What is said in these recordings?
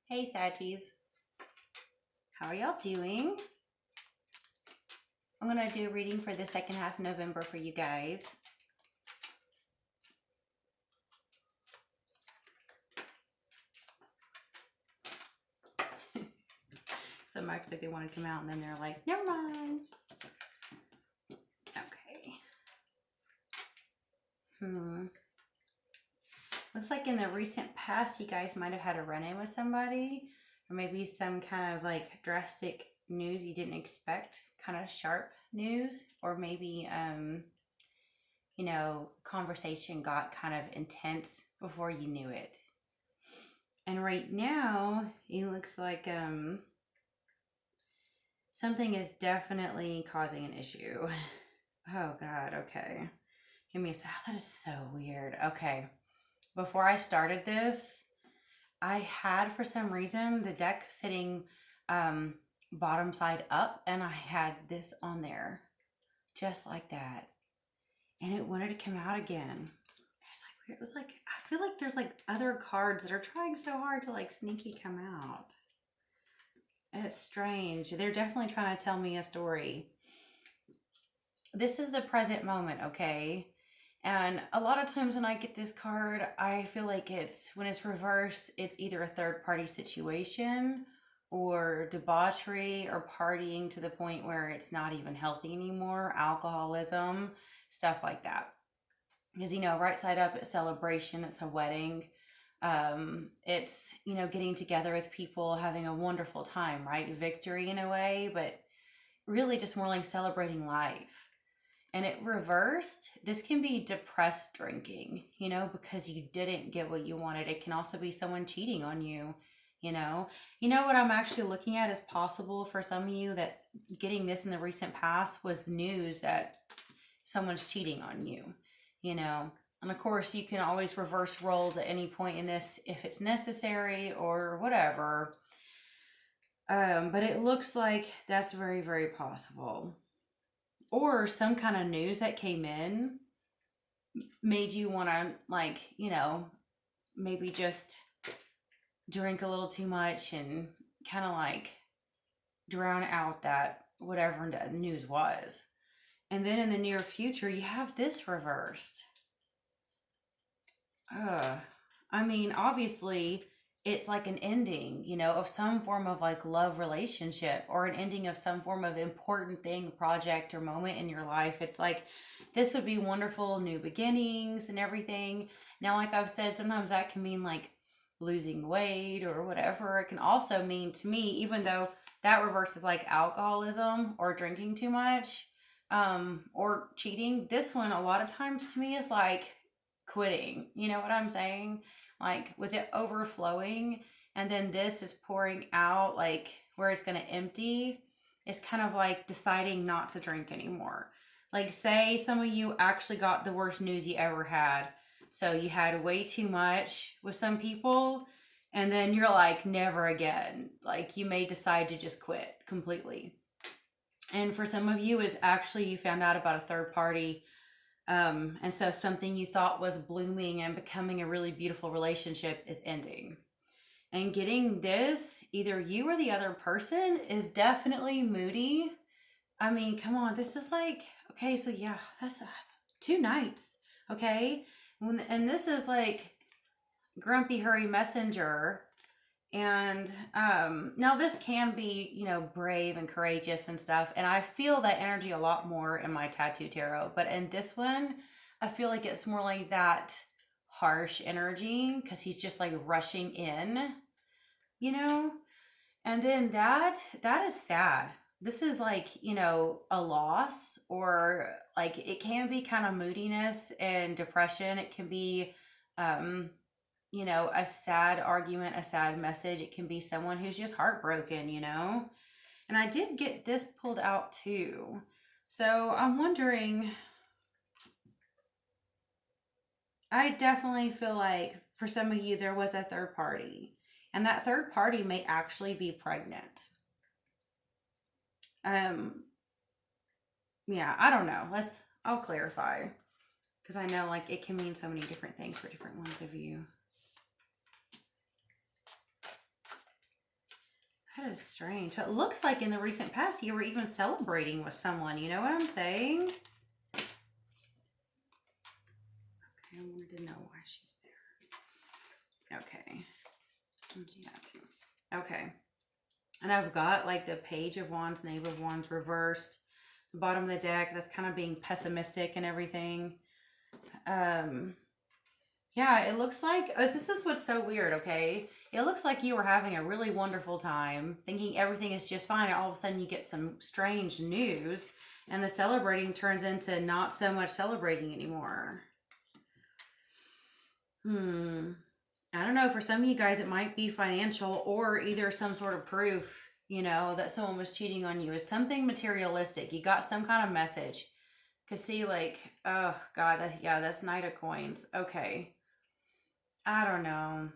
Hey Saggies, how are y'all doing? I'm gonna do a reading for the second half of November for you guys. Some actually they want to come out and then they're like, never mind. Okay. Looks like in the recent past you guys might have had a run-in with somebody, or maybe some kind of like drastic news you didn't expect, kind of sharp news, or maybe conversation got kind of intense before you knew it. And right now it looks like something is definitely causing an issue. Oh God, okay. Give me a second. That is so weird. Okay. Before I started this, I had, for some reason, the deck sitting bottom side up, and I had this on there, just like that. And it wanted to come out again. It's like weird. It was like, I feel like there's like other cards that are trying so hard to like sneaky come out. And it's strange. They're definitely trying to tell me a story. This is the present moment, okay? And a lot of times when I get this card, I feel like when it's reversed, it's either a third party situation or debauchery or partying to the point where it's not even healthy anymore, alcoholism, stuff like that. Because, right side up, it's celebration, it's a wedding. It's, getting together with people, having a wonderful time, right? Victory in a way, but really just more like celebrating life. And it reversed, this can be depressed drinking, because you didn't get what you wanted. It can also be someone cheating on you, what I'm actually looking at is possible for some of you that getting this in the recent past was news that someone's cheating on you, And of course, you can always reverse roles at any point in this if it's necessary or whatever. But it looks like that's very, very possible. Or some kind of news that came in made you want to, maybe just drink a little too much and kind of drown out that whatever the news was. And then in the near future, you have this reversed. Obviously, it's like an ending, of some form of love relationship, or an ending of some form of important thing, project, or moment in your life. It's like, this would be wonderful, new beginnings and everything. Now, like I've said, sometimes that can mean losing weight or whatever. It can also mean, to me, even though that reverses alcoholism or drinking too much, or cheating, this one a lot of times to me is quitting. You know what I'm saying? With it overflowing, and then this is pouring out where it's going to empty. It's kind of deciding not to drink anymore. Say some of you actually got the worst news you ever had. So you had way too much with some people, and then you're never again. You may decide to just quit completely. And for some of you, it's actually you found out about a third party. And so something you thought was blooming and becoming a really beautiful relationship is ending. And getting this, either you or the other person, is definitely moody. I mean, come on, this is okay, so yeah, that's 2 nights, okay? And this is grumpy hurry messenger. And now this can be, brave and courageous and stuff. And I feel that energy a lot more in my tattoo tarot. But in this one, I feel like it's more like that harsh energy because he's just rushing in, And then that is sad. This is a loss, or it can be kind of moodiness and depression. It can be, a sad argument, a sad message. It can be someone who's just heartbroken, And I did get this pulled out too. So I'm wondering, I definitely feel for some of you, there was a third party. And that third party may actually be pregnant. Yeah, I don't know. I'll clarify. Because I know it can mean so many different things for different ones of you. That is strange. So it looks like in the recent past you were even celebrating with someone. You know what I'm saying? Okay, I wanted to know why she's there. Okay. I'll do that too. Okay. And I've got like the Page of Wands, Knave of Wands reversed. The bottom of the deck, that's kind of being pessimistic and everything. Yeah, it looks like, this is what's so weird, okay? It looks like you were having a really wonderful time, thinking everything is just fine, and all of a sudden you get some strange news, and the celebrating turns into not so much celebrating anymore. I don't know, for some of you guys it might be financial or either some sort of proof, you know, that someone was cheating on you. It's something materialistic. You got some kind of message. Because see, like, oh God, that's Knight of Coins. Okay. I don't know.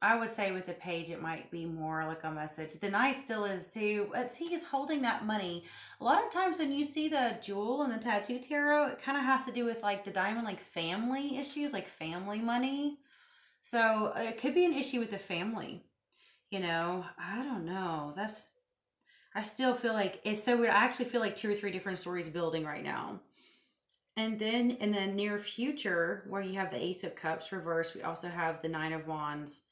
I would say with the Page, it might be more like a message. The Knight still is too, but see, he's holding that money. A lot of times when you see the Jewel and the Tattoo Tarot, it kind of has to do with like the Diamond, like family issues, like family money. So it could be an issue with the family, you know. I don't know. I still feel like it's so weird. I actually feel like 2 or 3 different stories building right now. And then in the near future, where you have the Ace of Cups reversed, we also have the Nine of Wands,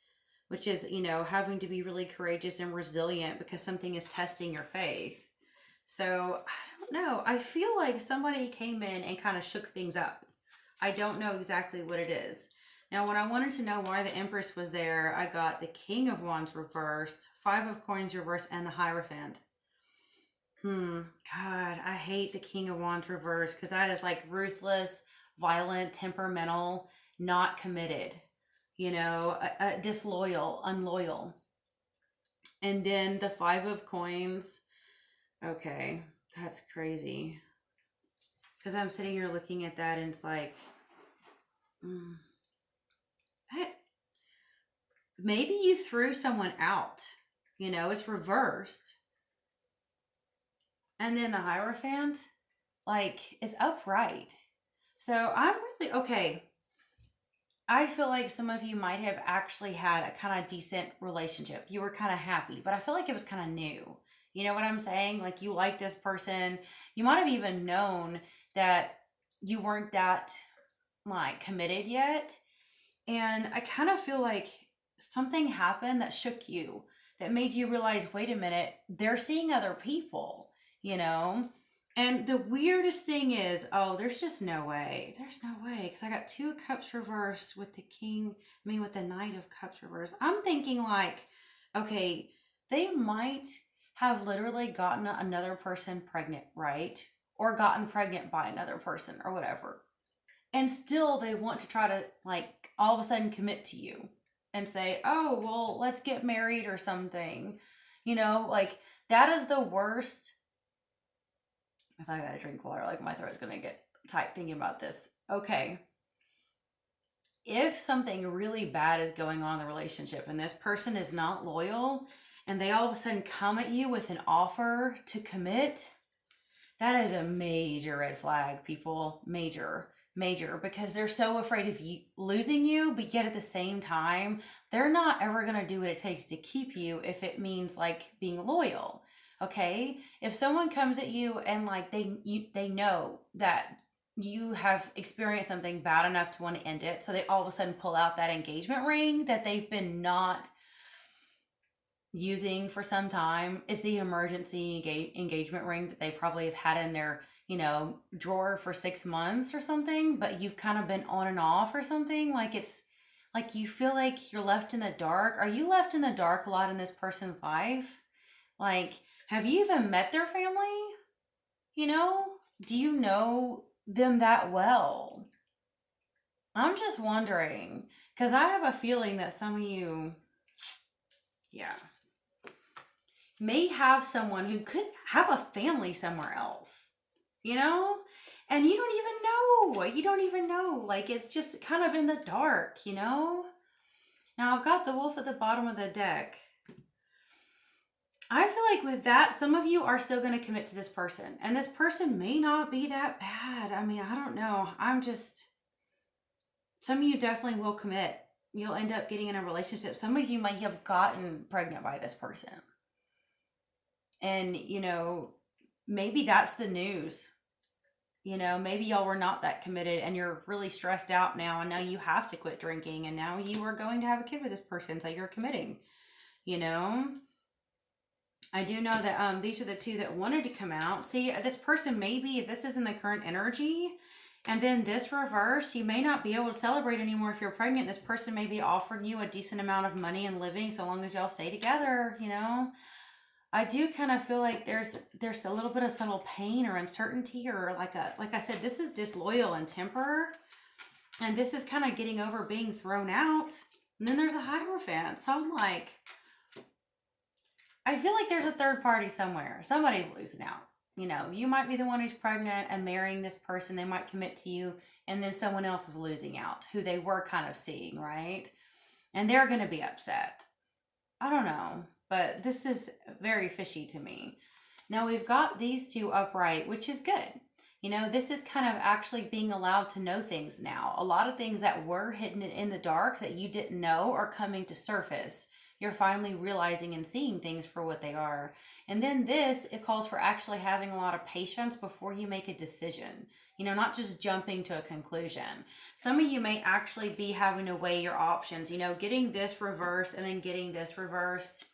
which is, you know, having to be really courageous and resilient because something is testing your faith. So I don't know. I feel like somebody came in and kind of shook things up. I don't know exactly what it is. Now, when I wanted to know why the Empress was there, I got the King of Wands reversed, 5 of Coins reversed, and the Hierophant. God, I hate the King of Wands reversed because that is like ruthless, violent, temperamental, not committed, you know, disloyal, unloyal. And then the 5 of Coins. Okay, that's crazy. Because I'm sitting here looking at that and it's like, maybe you threw someone out, you know, it's reversed. And then the Hierophant, like, is upright. So I'm really, okay. I feel like some of you might have actually had a kind of decent relationship. You were kind of happy, but I feel like it was kind of new. You know what I'm saying? Like, you like this person. You might have even known that you weren't that, like, committed yet. And I kind of feel like something happened that shook you, that made you realize, wait a minute, they're seeing other people, you know? And the weirdest thing is, oh, there's just no way. There's no way. Because I got 2 of Cups reversed with the with the Knight of Cups reversed. I'm thinking like, okay, they might have literally gotten another person pregnant, right? Or gotten pregnant by another person or whatever. And still they want to try to like all of a sudden commit to you and say, oh, well, let's get married or something. You know, like that is the worst. If I gotta drink water, like my throat's gonna get tight thinking about this. Okay. If something really bad is going on in the relationship and this person is not loyal and they all of a sudden come at you with an offer to commit, that is a major red flag, people. Major, because they're so afraid of you losing you, but yet at the same time, they're not ever gonna do what it takes to keep you if it means like being loyal. Okay, if someone comes at you and like they know that you have experienced something bad enough to want to end it, so they all of a sudden pull out that engagement ring that they've been not using for some time. It's the emergency engagement ring that they probably have had in their, you know, drawer for 6 months or something, but you've kind of been on and off or something. Like it's like you feel like you're left in the dark. Are you left in the dark a lot in this person's life? Like, have you even met their family? You know, do you know them that well? I'm just wondering, because I have a feeling that some of you, yeah, may have someone who could have a family somewhere else, you know? And you don't even know. You don't even know. Like, it's just kind of in the dark, you know? Now, I've got the Wolf at the bottom of the deck. I feel like with that, some of you are still going to commit to this person. And this person may not be that bad. I mean, I don't know. Some of you definitely will commit. You'll end up getting in a relationship. Some of you might have gotten pregnant by this person. And, you know, maybe that's the news. You know, maybe y'all were not that committed and you're really stressed out now, and now you have to quit drinking, and now you are going to have a kid with this person, so you're committing. You know, I do know that these are the two that wanted to come out. See, this person, maybe if this isn't the current energy, and then this reverse, you may not be able to celebrate anymore if you're pregnant. This person may be offering you a decent amount of money and living so long as y'all stay together, you know. I do kind of feel like there's a little bit of subtle pain or uncertainty, or like I said, this is disloyal in temper, and this is kind of getting over being thrown out. And then there's a Hierophant. So I'm like, I feel like there's a third party somewhere. Somebody's losing out. You know, you might be the one who's pregnant and marrying this person. They might commit to you, and then someone else is losing out who they were kind of seeing, right? And they're going to be upset. I don't know, but this is very fishy to me. Now we've got these two upright, which is good. You know, this is kind of actually being allowed to know things now. A lot of things that were hidden in the dark that you didn't know are coming to surface. You're finally realizing and seeing things for what they are. And then this, it calls for actually having a lot of patience before you make a decision. You know, not just jumping to a conclusion. Some of you may actually be having to weigh your options. You know, getting this reversed and then getting this reversed.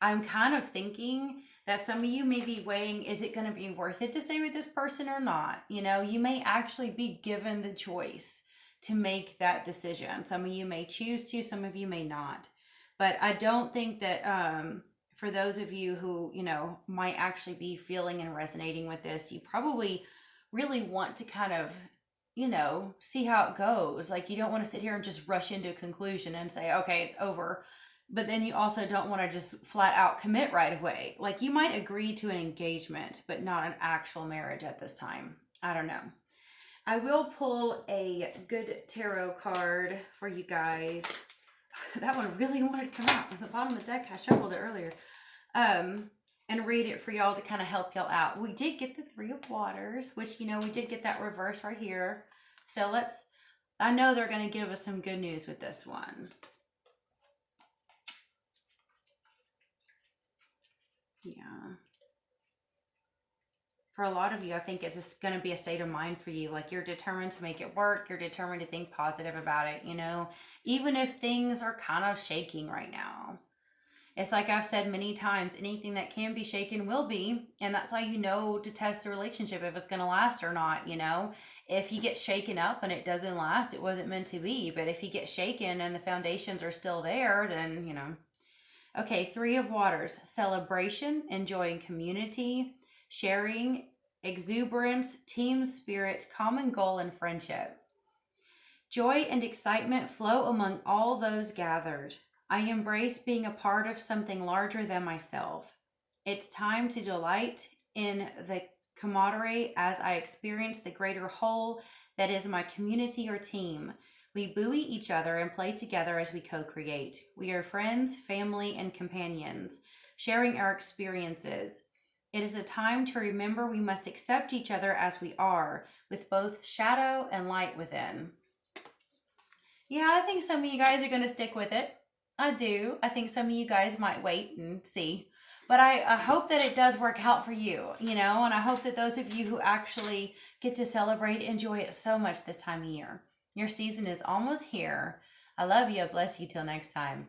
I'm kind of thinking that some of you may be weighing, is it going to be worth it to stay with this person or not? You know, you may actually be given the choice to make that decision. Some of you may choose to, some of you may not. But I don't think that for those of you who, you know, might actually be feeling and resonating with this, you probably really want to kind of, you know, see how it goes. Like, you don't want to sit here and just rush into a conclusion and say, okay, it's over. But then you also don't want to just flat out commit right away. Like, you might agree to an engagement, but not an actual marriage at this time. I don't know. I will pull a good tarot card for you guys. That one really wanted to come out. It was at the bottom of the deck. I shuffled it earlier. And read it for y'all to kind of help y'all out. We did get the Three of Waters, which, you know, we did get that reverse right here. So I know they're going to give us some good news with this one. Yeah. For a lot of you, I think it's just going to be a state of mind for you. Like, you're determined to make it work. You're determined to think positive about it, you know, even if things are kind of shaking right now. It's like I've said many times, anything that can be shaken will be. And that's how you know to test the relationship, if it's going to last or not, you know. If you get shaken up and it doesn't last, it wasn't meant to be. But if you get shaken and the foundations are still there, then, you know. Okay, Three of Waters. Celebration, enjoying community, sharing, exuberance, team spirit, common goal, and friendship. Joy and excitement flow among all those gathered. I embrace being a part of something larger than myself. It's time to delight in the camaraderie as I experience the greater whole that is my community or team. We buoy each other and play together as we co-create. We are friends, family, and companions, sharing our experiences. It is a time to remember we must accept each other as we are, with both shadow and light within. Yeah, I think some of you guys are going to stick with it. I do. I think some of you guys might wait and see. But I hope that it does work out for you, you know, and I hope that those of you who actually get to celebrate enjoy it so much this time of year. Your season is almost here. I love you. Bless you till next time.